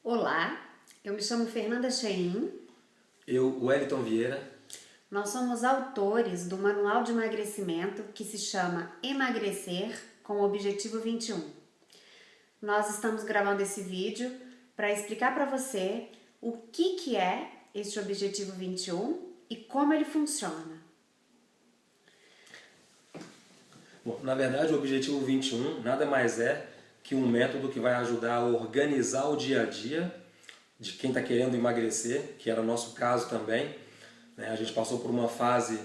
Olá, eu me chamo Fernanda Cheim. Eu, Wellington Vieira. Nós somos autores do manual de emagrecimento que se chama Emagrecer com o Objetivo 21. Nós estamos gravando esse vídeo para explicar para você o que é este Objetivo 21 e como ele funciona. Bom, na verdade, o Objetivo 21 nada mais é que um método que vai ajudar a organizar o dia a dia de quem está querendo emagrecer, que era o nosso caso também. A gente passou por uma fase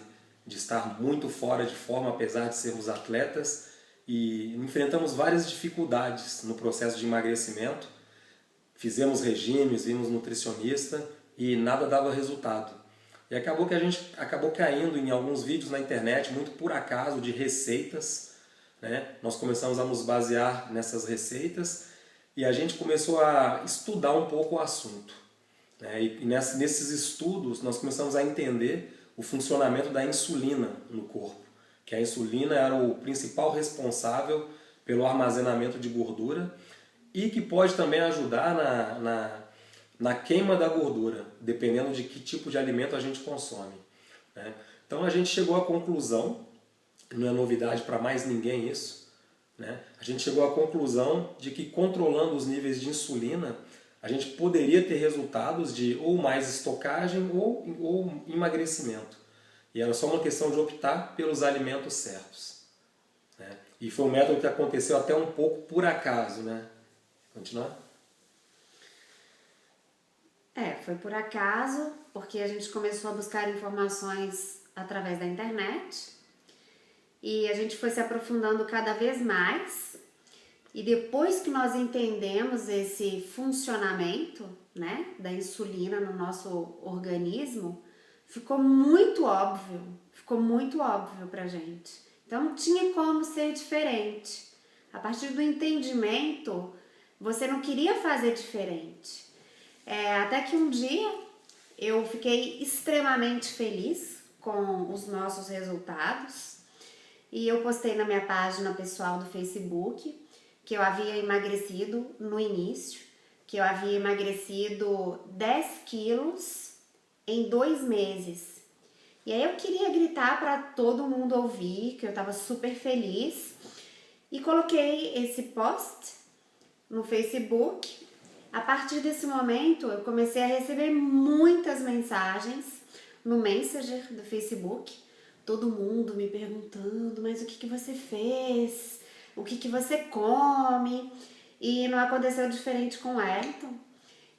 de estar muito fora de forma, apesar de sermos atletas, e enfrentamos várias dificuldades no processo de emagrecimento. Fizemos regimes, vimos nutricionista e nada dava resultado. E acabou que a gente acabou caindo em alguns vídeos na internet, muito por acaso, de receitas. Nós começamos a nos basear nessas receitas e a gente começou a estudar um pouco o assunto. E nesses estudos nós começamos a entender o funcionamento da insulina no corpo. Que a insulina era o principal responsável pelo armazenamento de gordura e que pode também ajudar na queima da gordura, dependendo de que tipo de alimento a gente consome. Então a gente chegou à conclusão, não é novidade para mais ninguém isso, a gente chegou à conclusão de que controlando os níveis de insulina, a gente poderia ter resultados de ou mais estocagem ou emagrecimento. E era só uma questão de optar pelos alimentos certos. E foi um método que aconteceu até um pouco por acaso. Continuar? Foi por acaso, porque a gente começou a buscar informações através da internet e a gente foi se aprofundando cada vez mais. E depois que nós entendemos esse funcionamento, da insulina no nosso organismo, ficou muito óbvio pra gente. Então não tinha como ser diferente. A partir do entendimento, você não queria fazer diferente. Até que um dia eu fiquei extremamente feliz com os nossos resultados e eu postei na minha página pessoal do Facebook que eu havia emagrecido no início, que eu havia emagrecido 10 quilos em 2 meses. E aí eu queria gritar para todo mundo ouvir que eu estava super feliz e coloquei esse post no Facebook. A partir desse momento eu comecei a receber muitas mensagens no Messenger do Facebook, todo mundo me perguntando, mas o que você fez? O que você come? E não aconteceu diferente com o Wellington.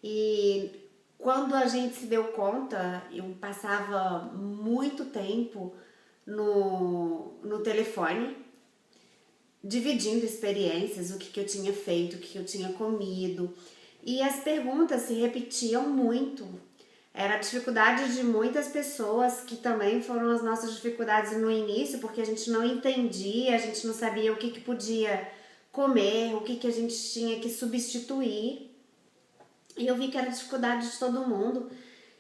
E quando a gente se deu conta, eu passava muito tempo no telefone, dividindo experiências, o que eu tinha feito, o que eu tinha comido. E as perguntas se repetiam muito. Era a dificuldade de muitas pessoas, que também foram as nossas dificuldades no início, porque a gente não entendia, a gente não sabia o que podia comer, o que a gente tinha que substituir. E eu vi que era a dificuldade de todo mundo.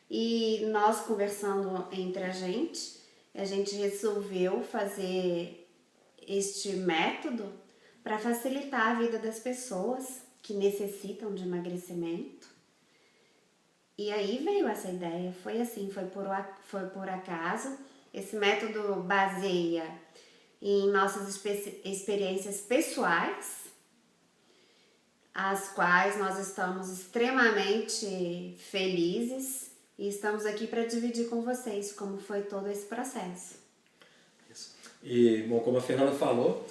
E nós, conversando entre a gente resolveu fazer este método para facilitar a vida das pessoas que necessitam de emagrecimento. E aí veio essa ideia, foi assim, foi por acaso. Esse método baseia em nossas experiências pessoais, as quais nós estamos extremamente felizes e estamos aqui para dividir com vocês como foi todo esse processo. Isso. E, bom, como a Fernanda falou,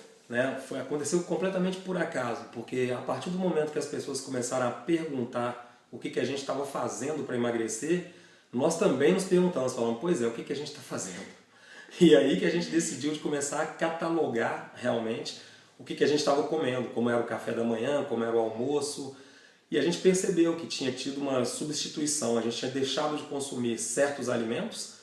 aconteceu completamente por acaso, porque a partir do momento que as pessoas começaram a perguntar o que a gente estava fazendo para emagrecer, nós também nos perguntamos, falando, pois é, o que a gente está fazendo? E aí que a gente decidiu de começar a catalogar realmente o que a gente estava comendo, como era o café da manhã, como era o almoço, e a gente percebeu que tinha tido uma substituição, a gente tinha deixado de consumir certos alimentos,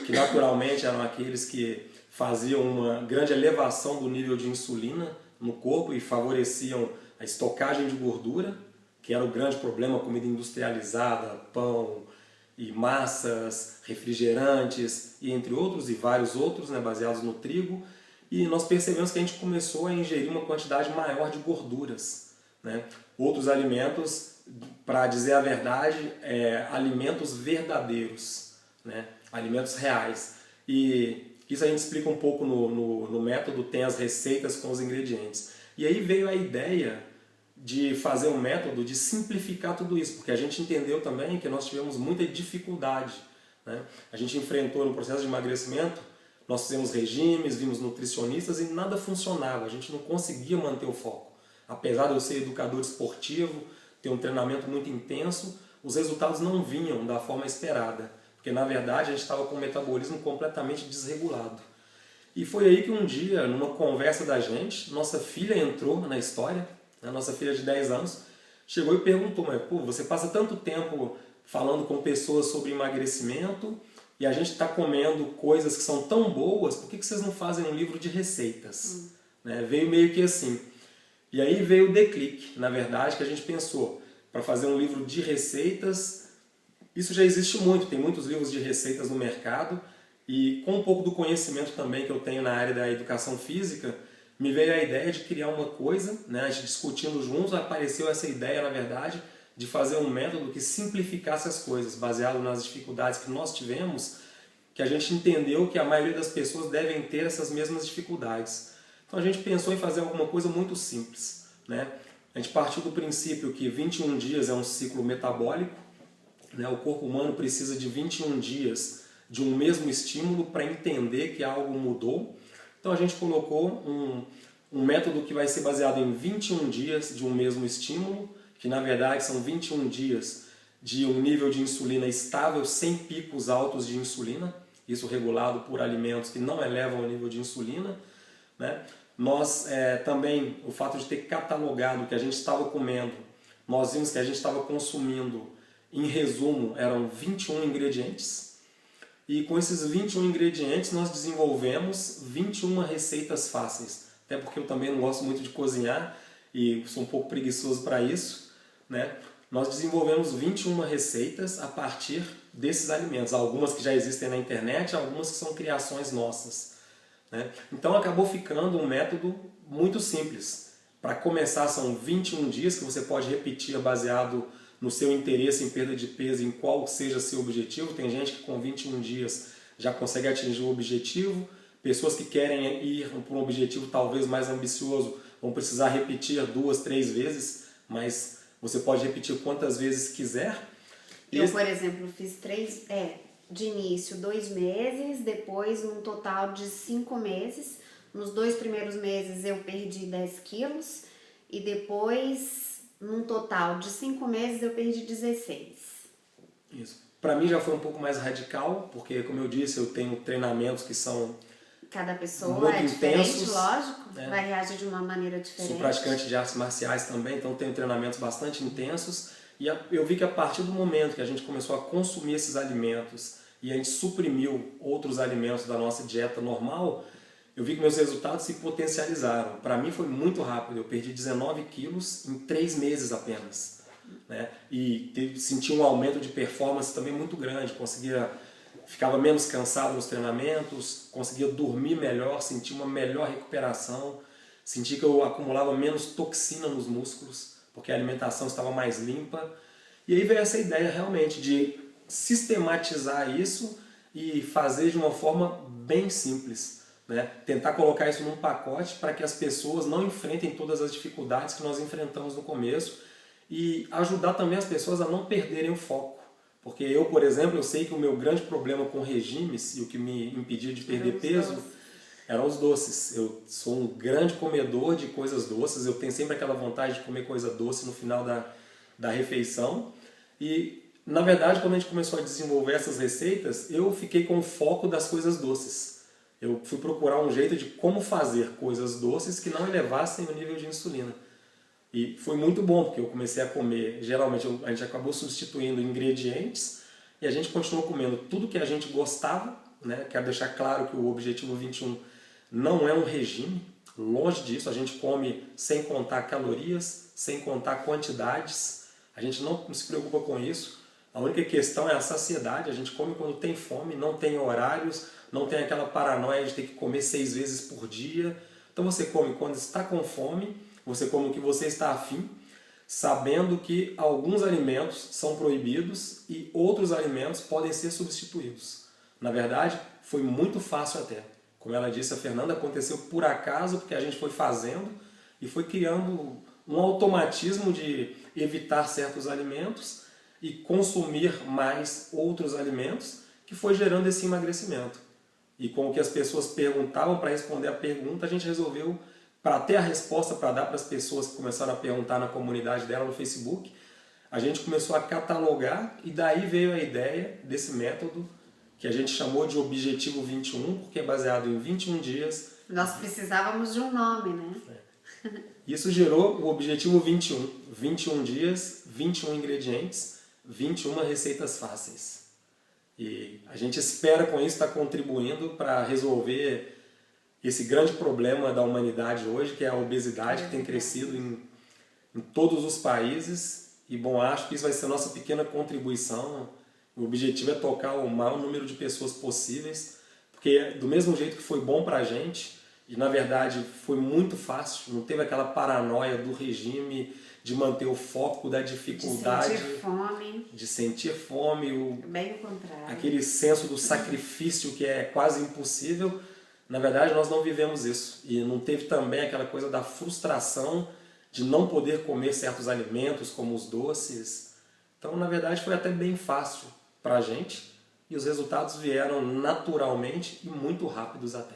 que naturalmente eram aqueles que faziam uma grande elevação do nível de insulina no corpo e favoreciam a estocagem de gordura, que era o grande problema, comida industrializada, pão e massas, refrigerantes, e entre outros, e vários outros, baseados no trigo. E nós percebemos que a gente começou a ingerir uma quantidade maior de gorduras. né? Outros alimentos, para dizer a verdade, alimentos verdadeiros, né? Alimentos reais. E isso a gente explica um pouco no método, tem as receitas com os ingredientes. E aí veio a ideia de fazer um método de simplificar tudo isso, porque a gente entendeu também que nós tivemos muita dificuldade, né? A gente enfrentou no processo de emagrecimento, nós fizemos regimes, vimos nutricionistas e nada funcionava, a gente não conseguia manter o foco. Apesar de eu ser educador esportivo, ter um treinamento muito intenso, os resultados não vinham da forma esperada, porque na verdade a gente estava com o metabolismo completamente desregulado. E foi aí que um dia, numa conversa da gente, nossa filha entrou na história, a nossa filha de 10 anos, chegou e perguntou, mas pô, você passa tanto tempo falando com pessoas sobre emagrecimento e a gente está comendo coisas que são tão boas, por que vocês não fazem um livro de receitas? Né? Veio meio que assim. E aí veio o declique, na verdade, que a gente pensou, para fazer um livro de receitas, isso já existe muito, tem muitos livros de receitas no mercado, e com um pouco do conhecimento também que eu tenho na área da educação física, me veio a ideia de criar uma coisa, né? A gente discutindo juntos, apareceu essa ideia, na verdade, de fazer um método que simplificasse as coisas, baseado nas dificuldades que nós tivemos, que a gente entendeu que a maioria das pessoas devem ter essas mesmas dificuldades. Então a gente pensou em fazer alguma coisa muito simples, né? A gente partiu do princípio que 21 dias é um ciclo metabólico, né? O corpo humano precisa de 21 dias de um mesmo estímulo para entender que algo mudou. Então a gente colocou um método que vai ser baseado em 21 dias de um mesmo estímulo, que na verdade são 21 dias de um nível de insulina estável, sem picos altos de insulina, isso regulado por alimentos que não elevam o nível de insulina, né? Nós também, o fato de ter catalogado o que a gente estava comendo, nós vimos que a gente estava consumindo, em resumo, eram 21 ingredientes. E com esses 21 ingredientes nós desenvolvemos 21 receitas fáceis. Até porque eu também não gosto muito de cozinhar e sou um pouco preguiçoso para isso, né? Nós desenvolvemos 21 receitas a partir desses alimentos. Algumas que já existem na internet, algumas que são criações nossas, né? Então acabou ficando um método muito simples. Para começar são 21 dias que você pode repetir baseado no seu interesse em perda de peso, em qual seja seu objetivo. Tem gente que com 21 dias já consegue atingir o objetivo. Pessoas que querem ir para um objetivo talvez mais ambicioso vão precisar repetir 2, 3 vezes, mas você pode repetir quantas vezes quiser. Eu, por exemplo, fiz de início 2 meses, depois um total de 5 meses. Nos 2 primeiros meses eu perdi 10 quilos e depois, num total de 5 meses, eu perdi 16. Isso. Para mim já foi um pouco mais radical, porque, como eu disse, eu tenho treinamentos que são cada pessoa muito é diferente, intensos, lógico, vai reagir de uma maneira diferente. Sou praticante de artes marciais também, então tenho treinamentos bastante intensos. E eu vi que a partir do momento que a gente começou a consumir esses alimentos e a gente suprimiu outros alimentos da nossa dieta normal, eu vi que meus resultados se potencializaram. Para mim foi muito rápido, eu perdi 19 quilos em 3 meses apenas, né? E senti um aumento de performance também muito grande, ficava menos cansado nos treinamentos, conseguia dormir melhor, sentia uma melhor recuperação, senti que eu acumulava menos toxina nos músculos, porque a alimentação estava mais limpa. E aí veio essa ideia realmente de sistematizar isso e fazer de uma forma bem simples, né? Tentar colocar isso num pacote para que as pessoas não enfrentem todas as dificuldades que nós enfrentamos no começo e ajudar também as pessoas a não perderem o foco. Porque eu, por exemplo, eu sei que o meu grande problema com regimes e o que me impedia de perder peso eram os doces. Eu sou um grande comedor de coisas doces, eu tenho sempre aquela vontade de comer coisa doce no final da refeição. E, na verdade, quando a gente começou a desenvolver essas receitas, eu fiquei com o foco das coisas doces. Eu fui procurar um jeito de como fazer coisas doces que não elevassem o nível de insulina. E foi muito bom, porque eu comecei a comer, geralmente a gente acabou substituindo ingredientes e a gente continuou comendo tudo que a gente gostava, né? Quero deixar claro que o Objetivo 21 não é um regime, longe disso, a gente come sem contar calorias, sem contar quantidades, a gente não se preocupa com isso. A única questão é a saciedade, a gente come quando tem fome, não tem horários, não tem aquela paranoia de ter que comer 6 vezes por dia. Então você come quando está com fome, você come o que você está afim. sabendo que alguns alimentos são proibidos e outros alimentos podem ser substituídos. Na verdade, foi muito fácil até. Como ela disse, a Fernanda, aconteceu por acaso, porque a gente foi fazendo e foi criando um automatismo de evitar certos alimentos e consumir mais outros alimentos, que foi gerando esse emagrecimento. E com o que as pessoas perguntavam, para responder a pergunta, a gente resolveu, para ter a resposta para dar para as pessoas que começaram a perguntar na comunidade dela no Facebook, a gente começou a catalogar e daí veio a ideia desse método que a gente chamou de Objetivo 21, porque é baseado em 21 dias. Nós precisávamos de um nome, né? Isso gerou o Objetivo 21. 21 dias, 21 ingredientes, 21 receitas fáceis. E a gente espera com isso estar contribuindo para resolver esse grande problema da humanidade hoje, que é a obesidade, que tem crescido em todos os países. E bom, acho que isso vai ser a nossa pequena contribuição. O objetivo é tocar o maior número de pessoas possíveis, porque do mesmo jeito que foi bom para a gente, e na verdade foi muito fácil, não teve aquela paranoia do regime de manter o foco da dificuldade, de sentir fome, bem o contrário, aquele senso do sacrifício que é quase impossível. Na verdade, nós não vivemos isso. E não teve também aquela coisa da frustração de não poder comer certos alimentos, como os doces. Então, na verdade, foi até bem fácil para a gente. E os resultados vieram naturalmente e muito rápidos até.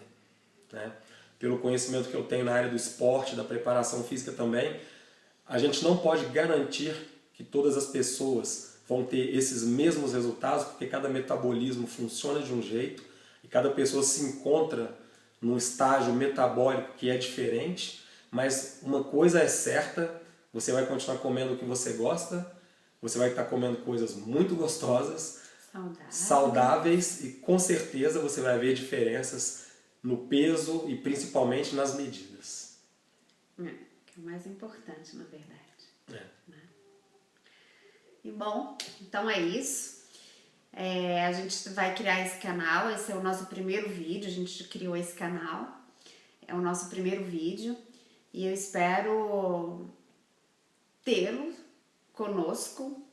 Né? Pelo conhecimento que eu tenho na área do esporte, da preparação física também, a gente não pode garantir que todas as pessoas vão ter esses mesmos resultados, porque cada metabolismo funciona de um jeito e cada pessoa se encontra num estágio metabólico que é diferente, mas uma coisa é certa, você vai continuar comendo o que você gosta, você vai estar comendo coisas muito gostosas, saudáveis, e com certeza você vai ver diferenças no peso e principalmente nas medidas. Que é o mais importante, na verdade. É. E bom, então é isso. A gente vai criar esse canal, esse é o nosso primeiro vídeo, a gente criou esse canal, é o nosso primeiro vídeo e eu espero tê-lo conosco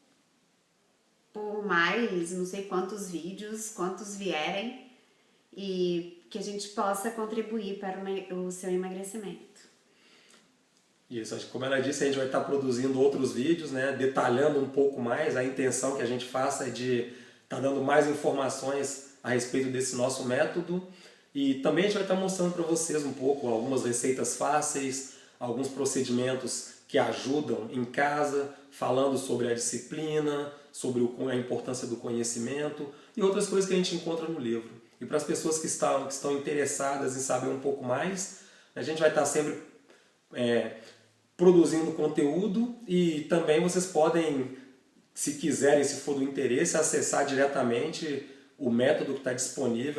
por mais não sei quantos vídeos, quantos vierem, e que a gente possa contribuir para o seu emagrecimento. Isso, acho que como ela disse, a gente vai estar produzindo outros vídeos, né, detalhando um pouco mais. A intenção que a gente faça é de estar dando mais informações a respeito desse nosso método, e também a gente vai estar mostrando para vocês um pouco algumas receitas fáceis, alguns procedimentos que ajudam em casa, falando sobre a disciplina, sobre a importância do conhecimento e outras coisas que a gente encontra no livro. E para as pessoas que estão interessadas em saber um pouco mais, a gente vai estar sempre produzindo conteúdo, e também vocês podem, se quiserem, se for do interesse, acessar diretamente o método que está disponível